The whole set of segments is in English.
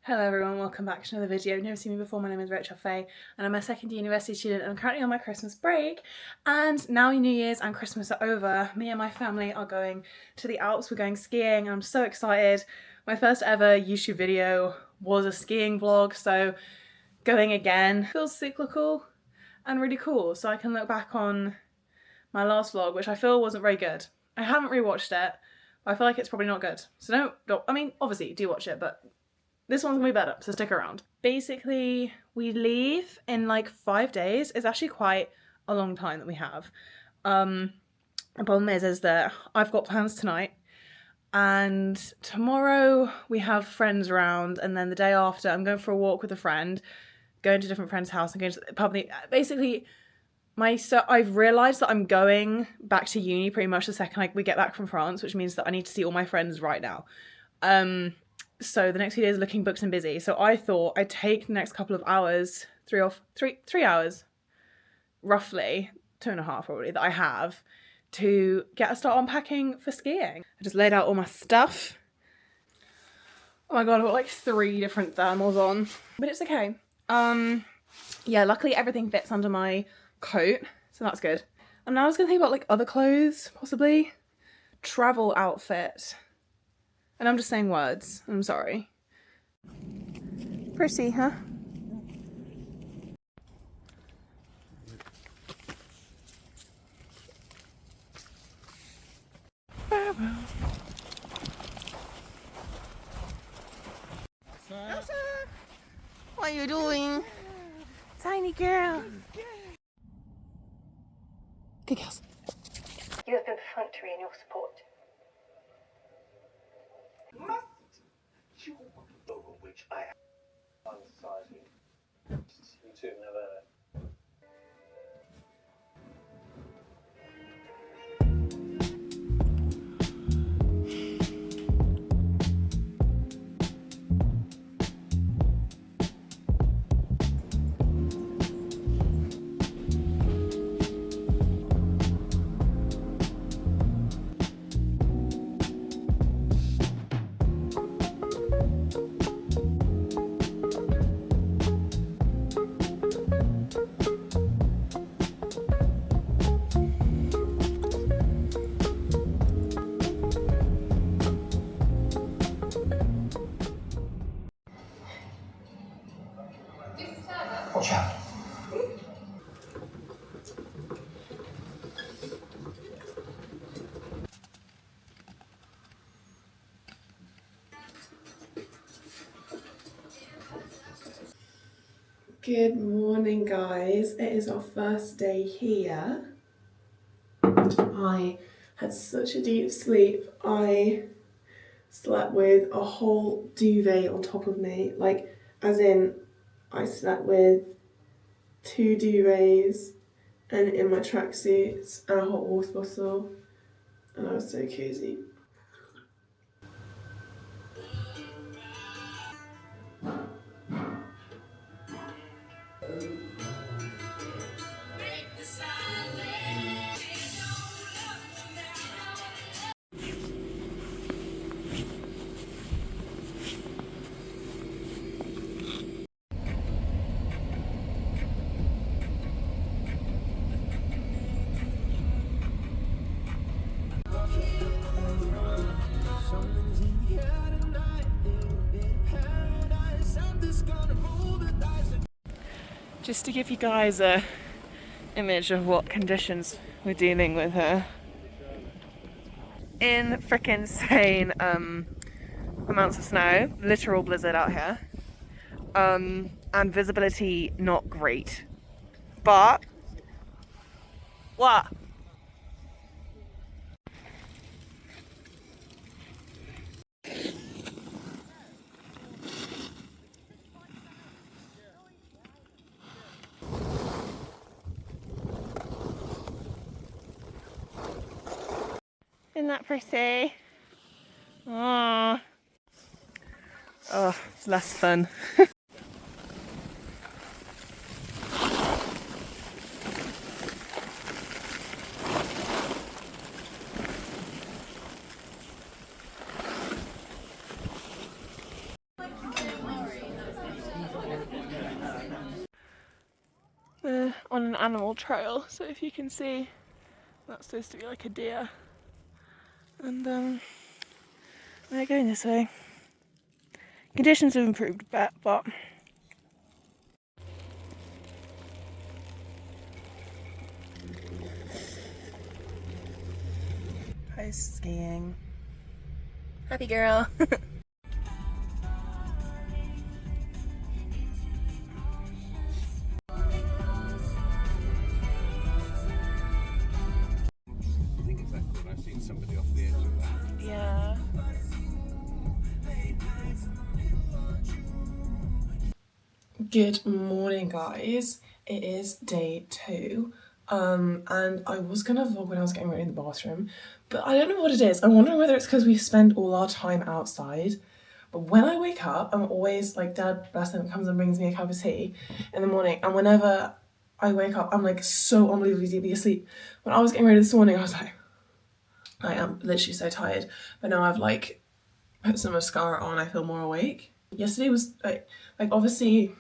Hello everyone, welcome back to another video. If you've never seen me before, my name is Rachael and I'm a second year university student and I'm currently on my Christmas break. And now New Year's and Christmas are over, me and my family are going to the Alps. We're going skiing and I'm so excited. My first ever YouTube video was a skiing vlog, so going again feels cyclical and really cool. So I can look back on my last vlog, which I feel wasn't very good. I haven't rewatched it, but I feel like it's probably not good. So don't I mean, obviously do watch it, but this one's gonna be better, so stick around. Basically, we leave in like 5 days. It's actually quite a long time that we have. The problem is that I've got plans tonight and tomorrow we have friends around, and then the day after I'm going for a walk with a friend, going to a different friend's house and going to the pub. Basically, I've realised that I'm going back to uni pretty much the second we get back from France, which means that I need to see all my friends right now. So the next few days are looking booked and busy. So I thought I'd take the next couple of hours, three hours, roughly, 2.5 probably, that I have to get a start unpacking for skiing. I just laid out all my stuff. Oh my god, I've got like 3 different thermals on, but it's okay. Yeah, luckily everything fits under my coat, so that's good. I'm now just gonna think about like other clothes, possibly. Travel outfit. And I'm just saying words, I'm sorry. Pretty, huh? Farewell. Elsa! What are you doing? Tiny girl. Good girls. You have been perfunctory in your support. Over which I am on society. You two have never. Watch out. Good morning, guys. It is our first day here. I had such a deep sleep. I slept with a whole duvet on top of me. Like, as in, I slept with 2 duvets and in my tracksuits and a hot water bottle. And I was so cozy. Just to give you guys a image of what conditions we're dealing with here. In frickin' insane amounts of snow, literal blizzard out here, and visibility not great. But what? Isn't that pretty? Aww. Oh, it's less fun. We're on an animal trail, so if you can see, that's supposed to be like a deer. And we're going this way. Conditions have improved a bit, but post skiing. Happy girl. I think it's that good. I've seen somebody off the edge of that. Yeah. Good morning, guys. It is day 2. And I was gonna vlog when I was getting ready in the bathroom, but I don't know what it is. I'm wondering whether it's because we spend all our time outside. But when I wake up, I'm always like, Dad, bless him, comes and brings me a cup of tea in the morning. And whenever I wake up, I'm like so unbelievably deeply asleep. When I was getting ready this morning, I was like, I am literally so tired. But now I've like put some mascara on, I feel more awake. Yesterday was like obviously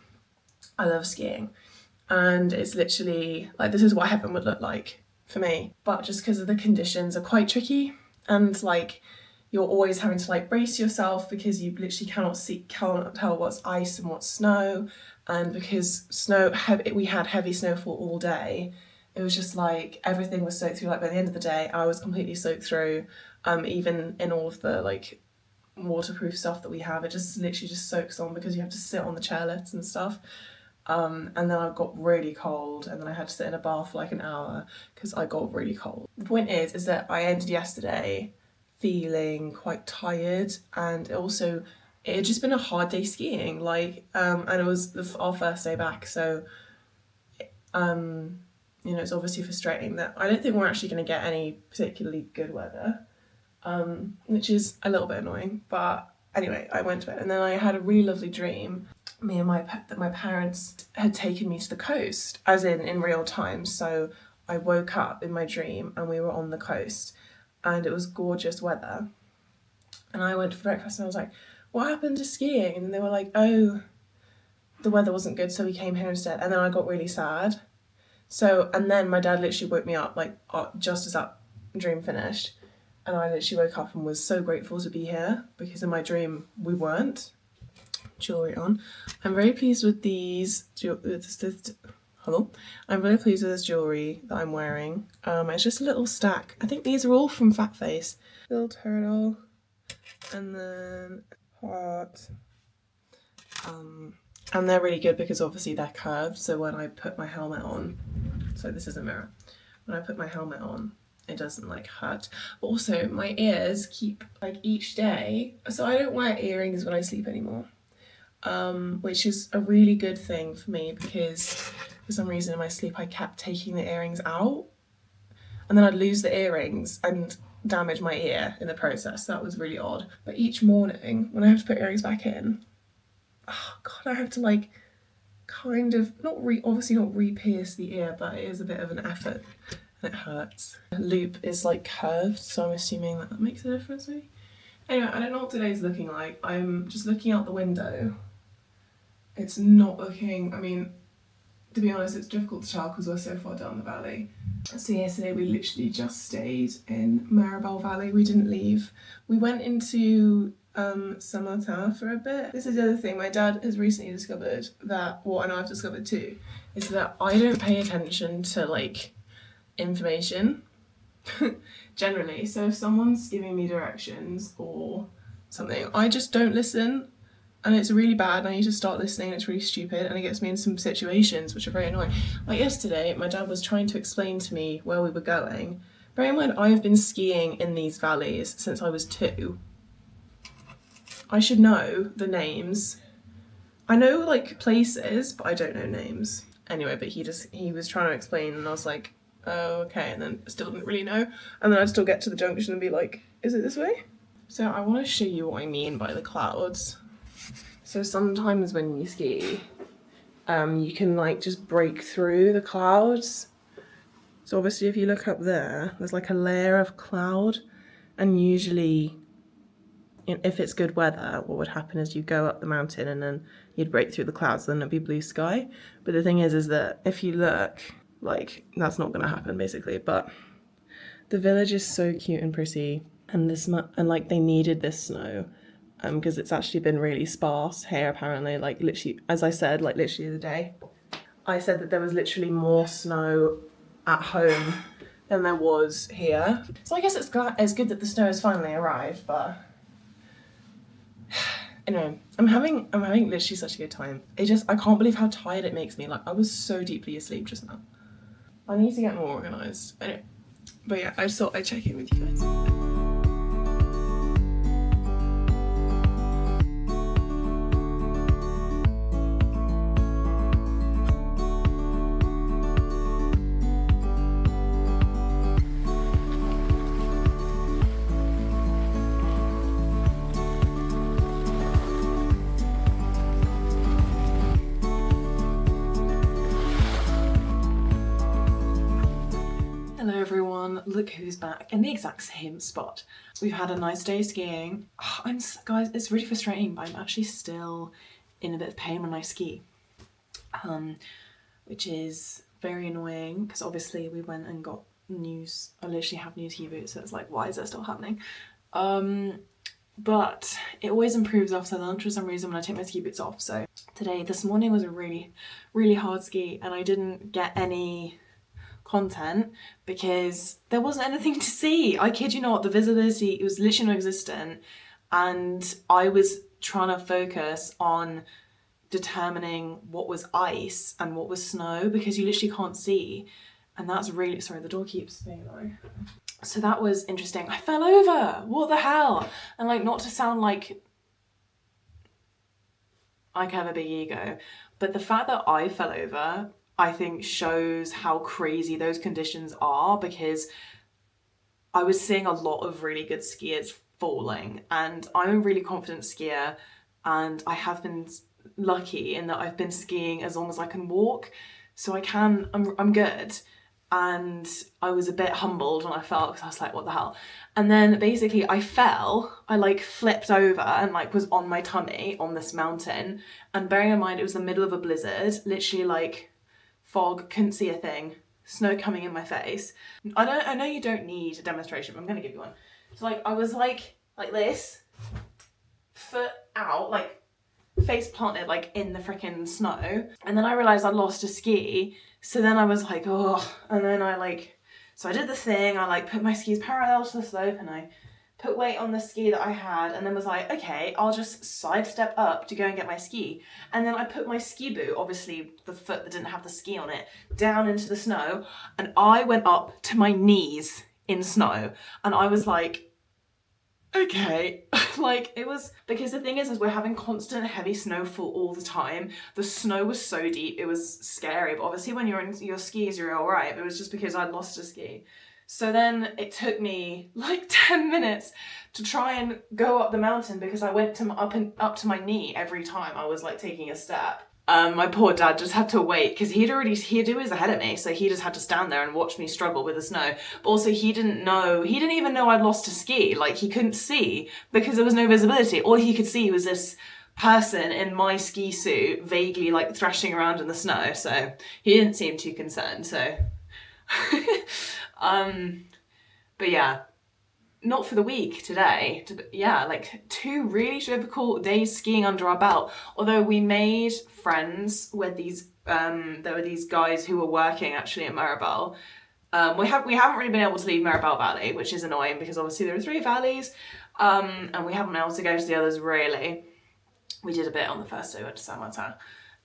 I love skiing, and it's literally like this is what heaven would look like for me. But just because of the conditions are quite tricky, and like you're always having to like brace yourself because you literally can't tell what's ice and what's snow, and because we had heavy snowfall all day. It was just like everything was soaked through. Like by the end of the day, I was completely soaked through. Even in all of the like waterproof stuff that we have, it just literally just soaks on because you have to sit on the chairlifts and stuff. And then I got really cold, and then I had to sit in a bath for like an hour because I got really cold. The point is that I ended yesterday feeling quite tired, and it had just been a hard day skiing, like and it was our first day back, so you know, it's obviously frustrating that I don't think we're actually going to get any particularly good weather, which is a little bit annoying. But anyway, I went to bed, and then I had a really lovely dream. Me and my parents had taken me to the coast, as in real time. So I woke up in my dream and we were on the coast, and it was gorgeous weather. And I went for breakfast, and I was like, "What happened to skiing?" And then they were like, "Oh, the weather wasn't good, so we came here instead." And then I got really sad. So, and then my dad literally woke me up like just as that dream finished, and I literally woke up and was so grateful to be here because in my dream we weren't. Jewelry on. I'm very pleased with I'm very pleased with this jewelry that I'm wearing. It's just a little stack. I think these are all from Fat Face. Little turtle, and then heart. And they're really good because obviously they're curved. So when I put my helmet on, so this is a mirror. When I put my helmet on, it doesn't like hurt. But also my ears keep like each day. So I don't wear earrings when I sleep anymore. Which is a really good thing for me because for some reason in my sleep I kept taking the earrings out, and then I'd lose the earrings and damage my ear in the process. That was really odd. But each morning when I have to put earrings back in, oh god, I have to like kind of obviously not re-pierce the ear, but it is a bit of an effort and it hurts. The loop is like curved, so I'm assuming that makes a difference maybe. Anyway, I don't know what today's looking like. I'm just looking out the window. It's not looking, I mean, to be honest, it's difficult to tell because we're so far down the valley. So yesterday we literally just stayed in Meribel Valley. We didn't leave. We went into Saint-Martin for a bit. This is the other thing my dad has recently discovered that, and I've discovered too, is that I don't pay attention to like information generally. So if someone's giving me directions or something, I just don't listen. And it's really bad, and I need to start listening, and it's really stupid, and it gets me in some situations which are very annoying. Like yesterday, my dad was trying to explain to me where we were going. Bear in mind, I've been skiing in these valleys since I was 2. I should know the names. I know like places, but I don't know names. Anyway, but he was trying to explain, and I was like, oh, okay, and then still didn't really know. And then I'd still get to the junction and be like, is it this way? So I want to show you what I mean by the clouds. So sometimes when you ski, you can like just break through the clouds. So obviously if you look up there, there's like a layer of cloud, and usually if it's good weather, what would happen is you go up the mountain and then you'd break through the clouds, then it'd be blue sky. But the thing is that if you look, like, that's not going to happen basically. But the village is so cute and pretty, and like they needed this snow, because it's actually been really sparse here apparently. Like literally, as I said, like literally the other day, I said that there was literally more snow at home than there was here. So I guess it's good that the snow has finally arrived, but anyway, I'm having literally such a good time. I can't believe how tired it makes me. Like, I was so deeply asleep just now. I need to get more organised. Anyway, but yeah, I just thought I'd check in with you guys. Hello everyone, look who's back in the exact same spot. We've had a nice day skiing. Guys, it's really frustrating, but I'm actually still in a bit of pain when I ski. Which is very annoying because obviously we went and got news. I literally have new ski boots, so it's like, why is that still happening? But it always improves after lunch for some reason when I take my ski boots off. So this morning was a really, really hard ski and I didn't get any content because there wasn't anything to see. I kid you not, the visibility, it was literally non-existent, and I was trying to focus on determining what was ice and what was snow because you literally can't see, and that's really, sorry, the door keeps being annoying. So that was interesting. I fell over, what the hell? And like, not to sound like I have a big ego, but the fact that I fell over I think shows how crazy those conditions are, because I was seeing a lot of really good skiers falling, and I'm a really confident skier and I have been lucky in that I've been skiing as long as I can walk, so I'm good. And I was a bit humbled when I fell because I was like, what the hell? And then basically I fell, I like flipped over and like was on my tummy on this mountain, and bearing in mind it was the middle of a blizzard, literally like fog, couldn't see a thing, snow coming in my face. I know you don't need a demonstration, but I'm gonna give you one. So like I was like this, foot out, like face planted like in the freaking snow, and then I realised I'd lost a ski, so then I was like, oh, and then so I did the thing, I like put my skis parallel to the slope and I put weight on the ski that I had, and then was like, okay, I'll just sidestep up to go and get my ski. And then I put my ski boot, obviously the foot that didn't have the ski on it, down into the snow, and I went up to my knees in snow. And I was like, okay, like it was, because the thing is we're having constant heavy snowfall all the time. The snow was so deep, it was scary, but obviously when you're in your skis, you're all right. It was just because I'd lost a ski. So then it took me like 10 minutes to try and go up the mountain because I went up to my knee every time I was like taking a step. My poor dad just had to wait because he was ahead of me, so he just had to stand there and watch me struggle with the snow. But also he didn't even know I'd lost a ski. Like, he couldn't see because there was no visibility. All he could see was this person in my ski suit vaguely like thrashing around in the snow, so he didn't seem too concerned. So but yeah, not for the week today. Yeah, like 2 really difficult days skiing under our belt. Although we made friends with these, there were these guys who were working actually at Meribel. We haven't really been able to leave Meribel Valley, which is annoying because obviously there are 3 valleys, and we haven't been able to go to the others really. We did a bit on the first day, we went to San Martin.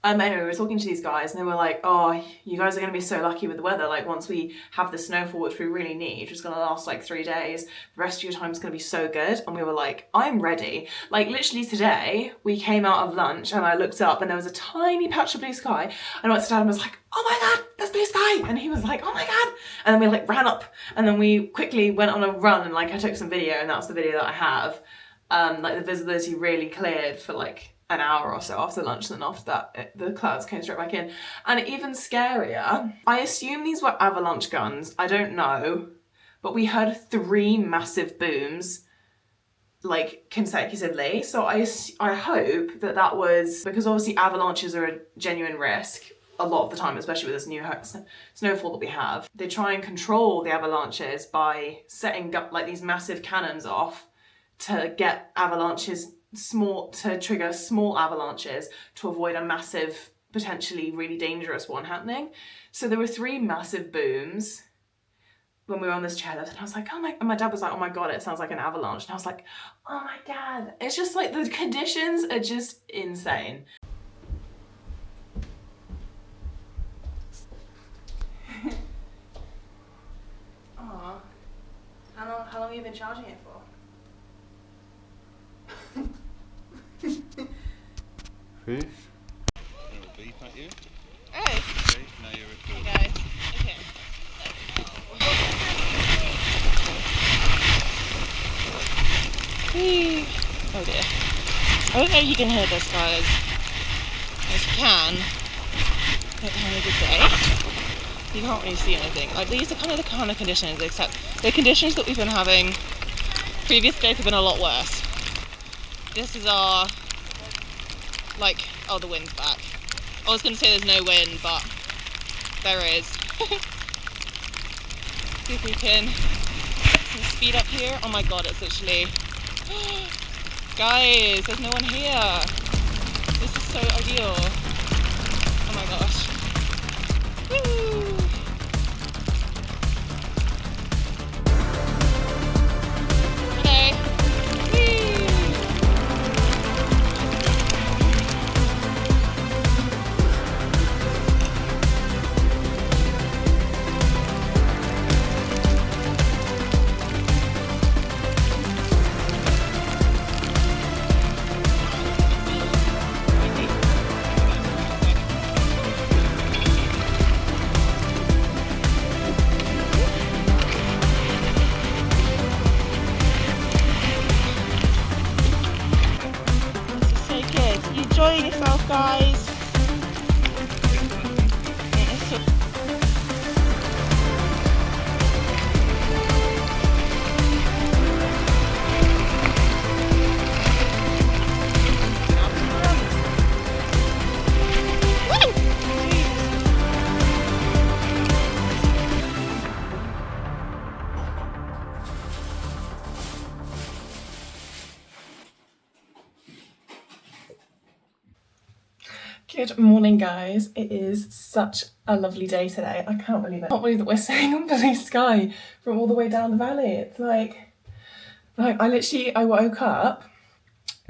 Anyway, we were talking to these guys and they were like, oh, you guys are going to be so lucky with the weather. Like, once we have the snowfall, which we really need, which is going to last like 3 days, the rest of your time is going to be so good. And we were like, I'm ready. Like, literally today, we came out of lunch and I looked up and there was a tiny patch of blue sky. And I went to Dad and was like, oh my God, there's blue sky. And he was like, oh my God. And then we like ran up and then we quickly went on a run and like I took some video, and that's the video that I have. Like, the visibility really cleared for like an hour or so after lunch, and then after that the clouds came straight back in. And even scarier, I assume these were avalanche guns, I don't know, but we heard 3 massive booms like consecutively. So I hope that was because obviously avalanches are a genuine risk a lot of the time, especially with this new snowfall that we have. They try and control the avalanches by setting up like these massive cannons off to get avalanches to trigger small avalanches to avoid a massive, potentially really dangerous one happening. So there were 3 massive booms when we were on this chairlift, and I was like, oh my, and my dad was like, oh my God, it sounds like an avalanche. And I was like, oh my God. It's just like the conditions are just insane. Aw. How long have you been charging it for? Fish. Little beef at you. Hey. Okay, now you're recording. Hey guys. Okay. Oh dear. I don't know if you can hear this, guys. If you can, hope you're having a good day. You can't really see anything. Like, these are kind of conditions, except the conditions that we've been having previous days have been a lot worse. This is our, like, oh, the wind's back. I was going to say there's no wind, but there is. See if we can get some speed up here. Oh my God, it's literally, guys, there's no one here. This is so ideal. Oh my gosh. Woo! Okay. Whee! Enjoying yourself, guys. Good morning, guys. It is such a lovely day today. I can't believe it. I can't believe that we're sitting on blue sky from all the way down the valley. It's like I woke up.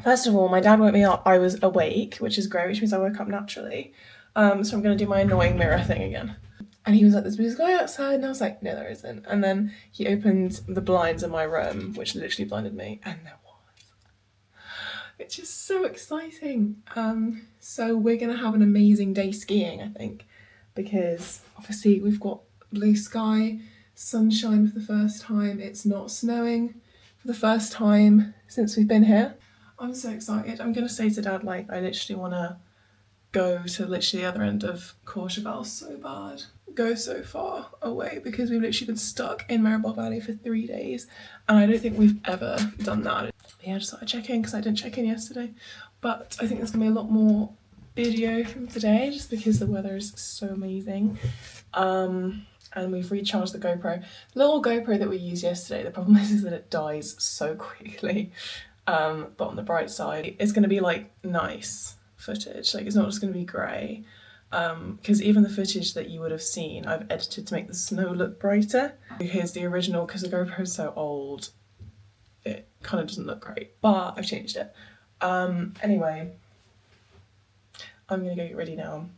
First of all, my dad woke me up. I was awake, which is great, which means I woke up naturally. So I'm going to do my annoying mirror thing again. And he was like, there's blue sky outside. And I was like, no, there isn't. And then he opened the blinds in my room, which literally blinded me. And there was. Which is so exciting. So we're going to have an amazing day skiing, I think. Because obviously we've got blue sky, sunshine for the first time. It's not snowing for the first time since we've been here. I'm so excited. I'm going to say to Dad, like, I literally want to go to literally the other end of Courchevel so bad. Go so far away because we've literally been stuck in Meribel Valley for 3 days. And I don't think we've ever done that. Yeah, I just thought I'd check in because I didn't check in yesterday. But I think there's going to be a lot more video from today just because the weather is so amazing. And we've recharged the GoPro. The little GoPro that we used yesterday, the problem is that it dies so quickly. But on the bright side, it's going to be like nice footage. Like, it's not just going to be grey. Because even the footage that you would have seen, I've edited to make the snow look brighter. Because the original, because the GoPro is so old, it kind of doesn't look great. But I've changed it. Anyway, I'm going to go get ready now.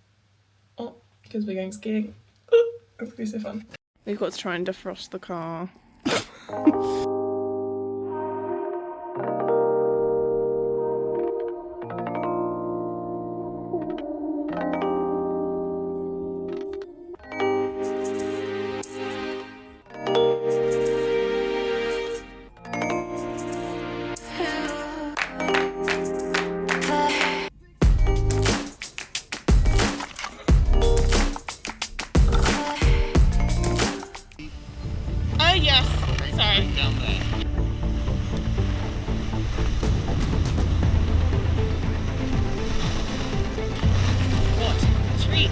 Oh, because we're going skiing. Oh, it's going to be so fun. We've got to try and defrost the car. treat.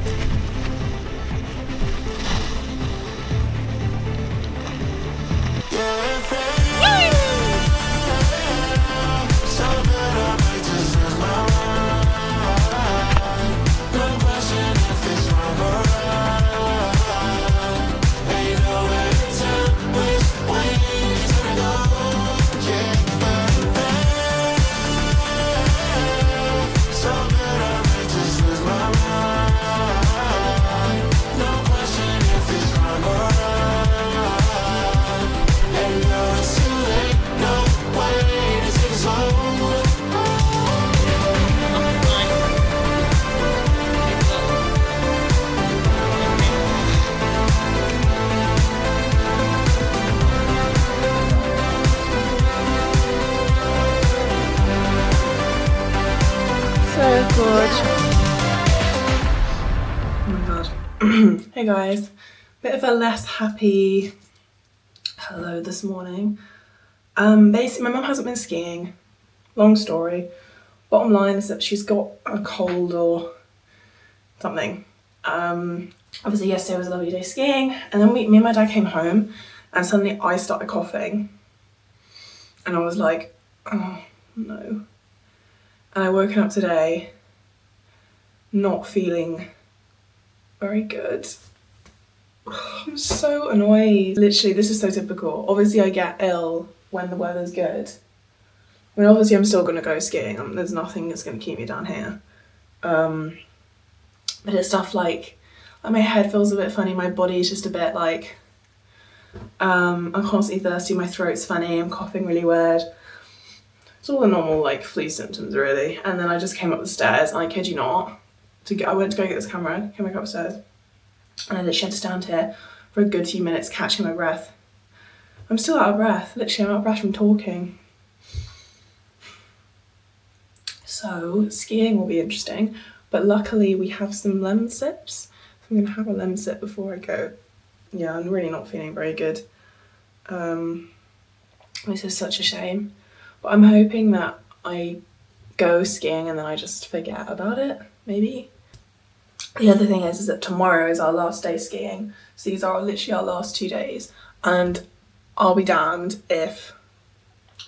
So good. Oh my god. Hey guys, bit of a less happy hello this morning. Basically my mum hasn't been skiing. Long story. Bottom line is that she's got a cold or something. Obviously yesterday was a lovely day skiing, and then me and my dad came home and suddenly I started coughing. And I was like, oh no. And I woken up today not feeling very good. I'm so annoyed. Literally, this is so typical. Obviously, I get ill when the weather's good. I mean, obviously, I'm still going to go skiing. There's nothing that's going to keep me down here. But it's stuff like my head feels a bit funny. My body is just a bit like, I'm constantly thirsty. My throat's funny. I'm coughing really weird. It's all the normal like flu symptoms really. And then I just came up the stairs, and I kid you not, I went to go get this camera, came back upstairs, and I literally had to stand here for a good few minutes catching my breath. I'm still out of breath, literally I'm out of breath from talking. So skiing will be interesting, but luckily we have some lemon sips. So I'm gonna have a lemon sip before I go. Yeah, I'm really not feeling very good. This is such a shame. But I'm hoping that I go skiing and then I just forget about it, maybe. The other thing is that tomorrow is our last day skiing. So these are literally our last 2 days. And I'll be damned if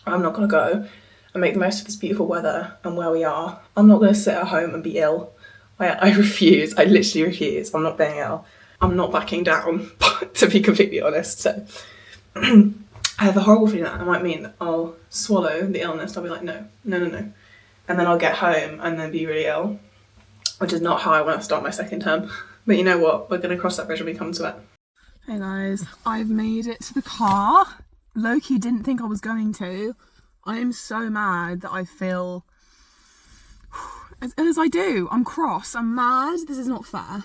I'm not gonna go and make the most of this beautiful weather and where we are. I'm not gonna sit at home and be ill. I refuse, I literally refuse. I'm not being ill. I'm not backing down, to be completely honest. So I have a horrible feeling that might mean that I'll swallow the illness. I'll be like, no. And then I'll get home and then be really ill, which is not how I want to start my second term. But you know what? We're going to cross that bridge when we come to it. Hey guys, I've made it to the car. Loki didn't think I was going to. I am so mad that I feel as I do. I'm cross. I'm mad. This is not fair.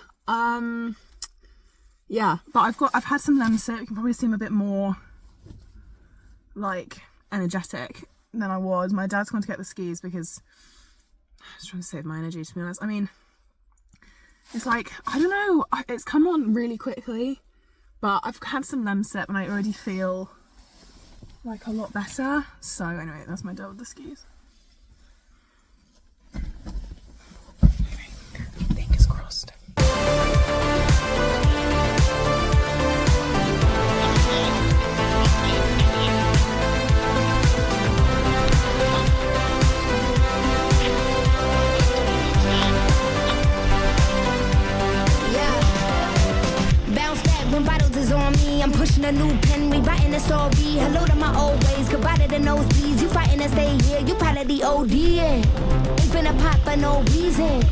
Yeah, but I've had some lemon sip. You can probably see I'm a bit more like energetic than I was. My dad's gone to get the skis because I was trying to save my energy, to be honest. I mean, it's like, I don't know, it's come on really quickly, but I've had some lemon sip and I already feel like a lot better. So anyway, that's my dad with the skis. Fingers crossed. When bottles is on me, I'm pushing a new pen, rewriting a story. Hello to my old ways, goodbye to the nosebleeds. You fighting to stay here, you probably the OD. Ain't finna pop for no reason.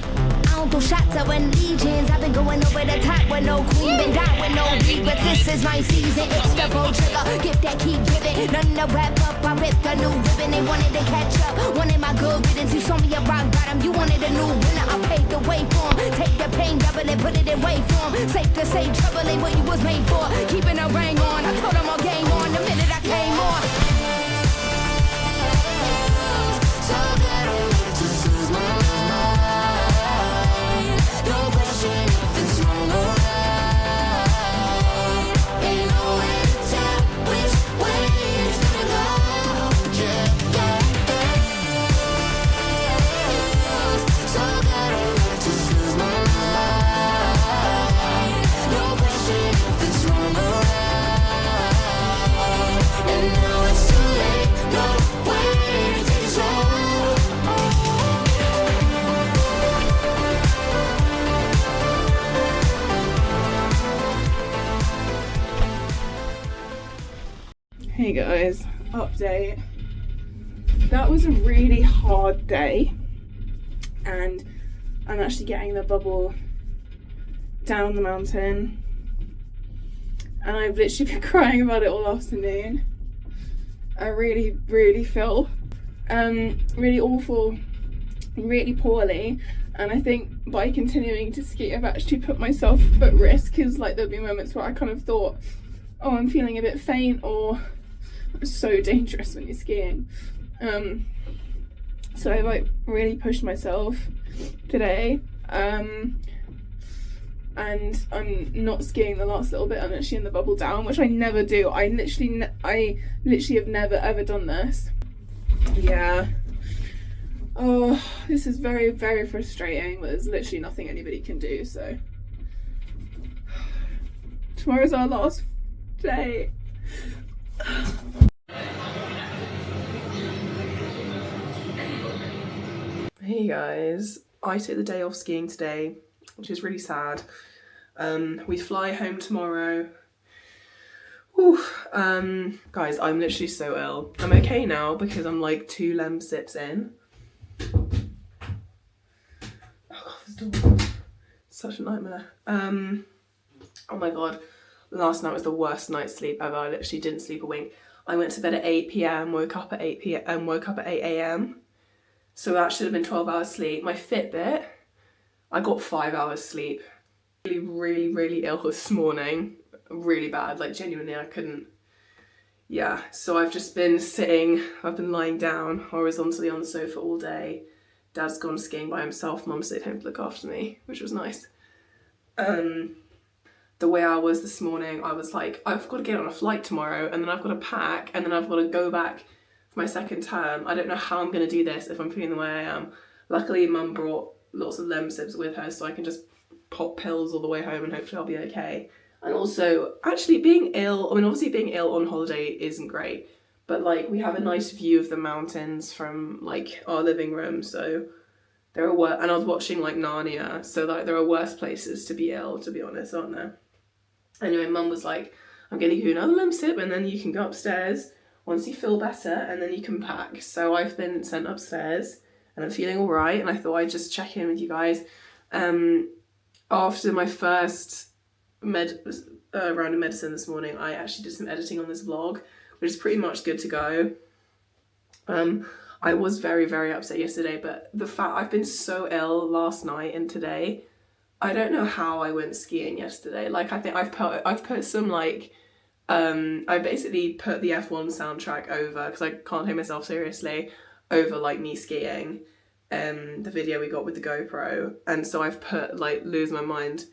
I don't throw shots, I run legions. I've been going over the top with no queen, been down with no regrets. This is my season, it's the bold trigger. Gift that keep giving, nothing to wrap up. I ripped a new ribbon, they wanted to catch up. Wanted my good riddance, you saw me a rock bottom. You wanted a new winner, I paved the way for 'em. Take the pain, double it, put it in way form. Safe to say, trouble ain't what you was made for. Keeping a ring on, I told them all game on the minute I came on. So that I might just lose my mind. No question if it's wrong or right. Ain't no way to tell which way it's gonna go. Yeah. So that I might just lose my mind. Hey guys, update. That was a really hard day, and I'm actually getting the bubble down the mountain, and I've literally been crying about it all afternoon. I really feel really awful, really poorly, and I think by continuing to ski I've actually put myself at risk, because like there'll be moments where I kind of thought, oh, I'm feeling a bit faint, or it's so dangerous when you're skiing. So I like really pushed myself today, and I'm not skiing the last little bit. I'm actually in the bubble down, which I never do. I literally have never ever done this. Yeah. Oh, this is very frustrating, but there's literally nothing anybody can do, so tomorrow's our last day. Hey guys, I took the day off skiing today, which is really sad. We fly home tomorrow. Whew. Guys, I'm literally so ill. I'm okay now because I'm like 2 lem sips in. Oh god, this door. Such a nightmare. Oh my god, last night was the worst night's sleep ever. I literally didn't sleep a wink. I went to bed at 8 p.m, woke up at 8 p.m, woke up at 8 a.m. So that should have been 12 hours sleep. My Fitbit, I got 5 hours sleep. Really ill this morning. Really bad, like genuinely I couldn't. Yeah, so I've just been sitting, I've been lying down horizontally on the sofa all day. Dad's gone skiing by himself, Mum stayed home to look after me, which was nice. The way I was this morning, I was like, I've got to get on a flight tomorrow, and then I've got to pack, and then I've got to go back for my second term. I don't know how I'm going to do this if I'm feeling the way I am. Luckily, Mum brought lots of Lemsibs with her, so I can just pop pills all the way home and hopefully I'll be okay. And also, actually being ill, I mean obviously being ill on holiday isn't great, but like we have a nice view of the mountains from like our living room, so there are worse, and I was watching like Narnia, so like there are worse places to be ill, to be honest, aren't there? Anyway, Mum was like, I'm going to give you another Lemsib and then you can go upstairs once you feel better and then you can pack. So I've been sent upstairs and I'm feeling alright, and I thought I'd just check in with you guys. After my first round of medicine this morning, I actually did some editing on this vlog, which is pretty much good to go. I was very upset yesterday, but the fact I've been so ill last night and today, I don't know how I went skiing yesterday. Like I think I've put some like I basically put the F1 soundtrack over, because I can't take myself seriously, over like me skiing, the video we got with the GoPro, and so I've put like Lose My Mind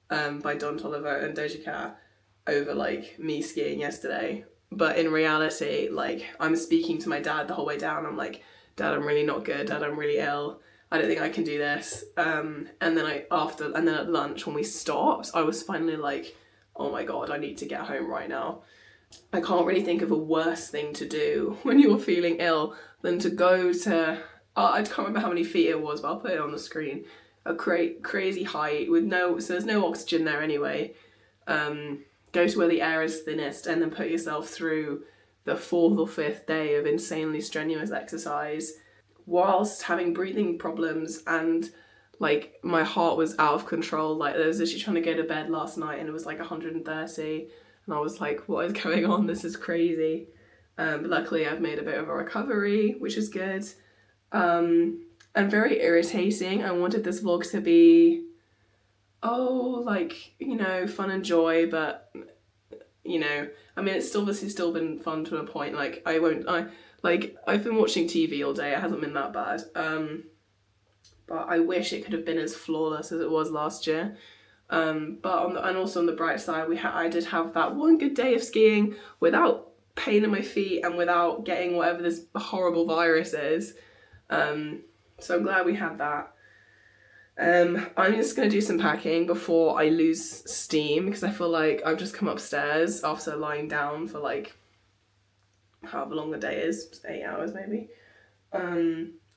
by Don Toliver and Doja Cat over like me skiing yesterday. But in reality, like I'm speaking to my dad the whole way down. I'm like, Dad, I'm really not good. Dad, I'm really ill. I don't think I can do this. And then at lunch when we stopped, I was finally like, oh my god, I need to get home right now. I can't really think of a worse thing to do when you're feeling ill than to go to, I can't remember how many feet it was, but I'll put it on the screen. A crazy height with so there's no oxygen there anyway. Go to where the air is thinnest and then put yourself through the 4th or 5th day of insanely strenuous exercise whilst having breathing problems, and like my heart was out of control. Like I was literally trying to go to bed last night and it was like 130 and I was like, what is going on? This is crazy. But luckily I've made a bit of a recovery, which is good. And very irritating. I wanted this vlog to be, like, you know, fun and joy, but you know, I mean, it's obviously still been fun to a point. Like I've been watching TV all day. It hasn't been that bad. But I wish it could have been as flawless as it was last year. But also on the bright side, I did have that one good day of skiing without pain in my feet and without getting whatever this horrible virus is. So I'm glad we had that. I'm just going to do some packing before I lose steam, because I feel like I've just come upstairs after lying down for like however long the day is, 8 hours maybe.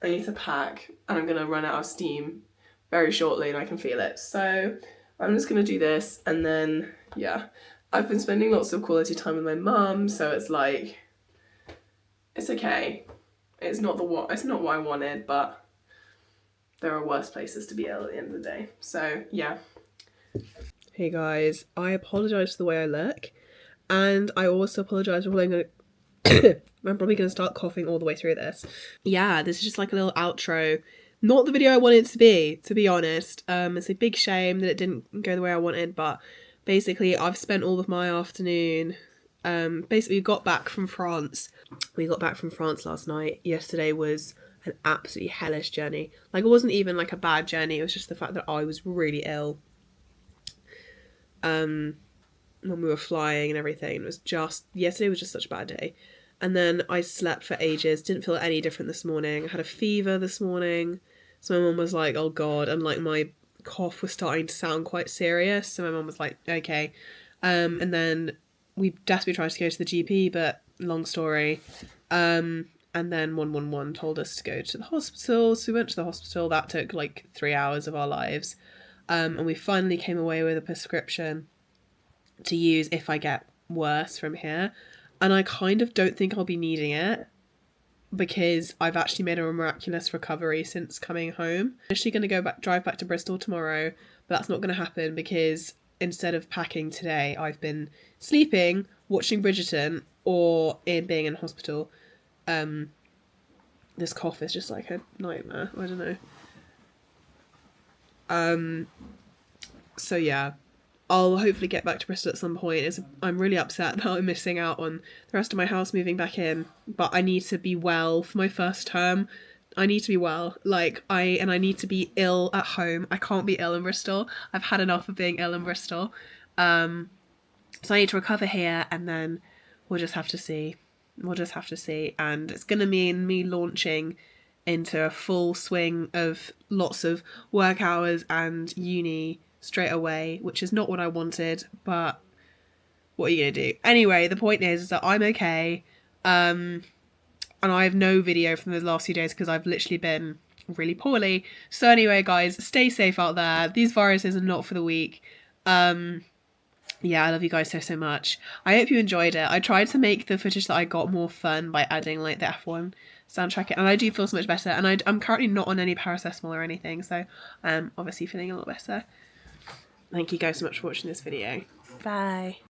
I need to pack and I'm going to run out of steam very shortly and I can feel it. So I'm just going to do this, and then yeah, I've been spending lots of quality time with my mum, so it's like It's okay. It's not what I wanted, but there are worse places to be ill at the end of the day. So yeah. Hey guys, I apologise for the way I look, and I also apologise for I'm probably gonna start coughing all the way through this. Yeah, this is just like a little outro. Not the video I wanted it to be honest. It's a big shame that it didn't go the way I wanted, but basically I've spent all of my afternoon. Basically we got back from France. We got back from France last night. Yesterday was an absolutely hellish journey. Like, it wasn't even like a bad journey, it was just the fact that I was really ill. When we were flying and everything, yesterday was just such a bad day. And then I slept for ages, didn't feel any different this morning. I had a fever this morning, so my mum was like, oh god, and like my cough was starting to sound quite serious, so my mum was like, okay. And then we desperately tried to go to the GP, but long story. And then 111 told us to go to the hospital, so we went to the hospital. That took like 3 hours of our lives. And we finally came away with a prescription to use if I get worse from here. And I kind of don't think I'll be needing it, because I've actually made a miraculous recovery since coming home. I'm actually going to drive back to Bristol tomorrow, but that's not going to happen because instead of packing today, I've been sleeping, watching Bridgerton, or being in hospital. This cough is just like a nightmare. I don't know. So yeah, I'll hopefully get back to Bristol at some point. I'm really upset that I'm missing out on the rest of my house moving back in, but I need to be well for my first term. I need to be well. I need to be ill at home. I can't be ill in Bristol. I've had enough of being ill in Bristol. So I need to recover here, and then we'll just have to see. And it's going to mean me launching into a full swing of lots of work hours and uni straight away, which is not what I wanted, but what are you going to do? Anyway, the point is that I'm okay. And I have no video from the last few days because I've literally been really poorly. So anyway, guys, stay safe out there. These viruses are not for the weak. Yeah, I love you guys so much. I hope you enjoyed it. I tried to make the footage that I got more fun by adding like the F1 soundtrack, and I do feel so much better. And I'm currently not on any paracetamol or anything, so I'm obviously feeling a lot better. Thank you guys so much for watching this video. Bye.